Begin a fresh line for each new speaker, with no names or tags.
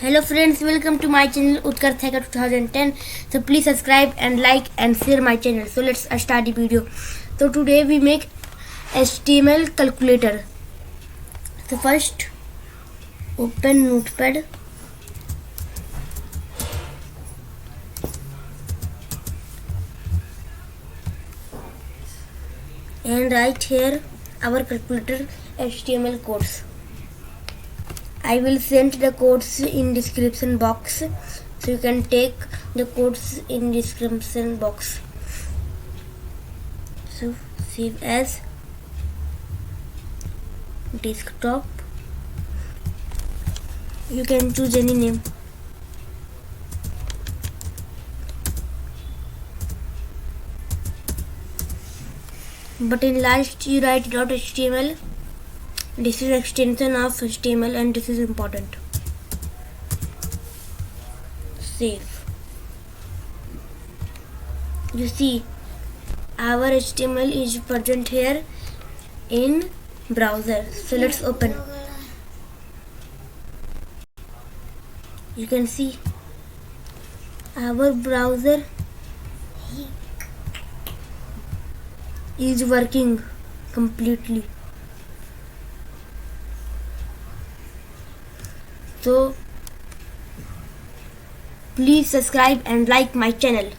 Hello friends, welcome to my channel UTKARSH 2010. So please subscribe and like and share my channel. So let's start the video. So today we make HTML calculator. So first open Notepad. And write here our calculator HTML codes. I will send the codes in description box, so you can take the codes in description box. So save as desktop. You can choose any name. But in last you write .html. This is extension of HTML and this is important. Save. You see our HTML is present here in browser. So let's open. You can see our browser is working completely. So please subscribe and like my channel.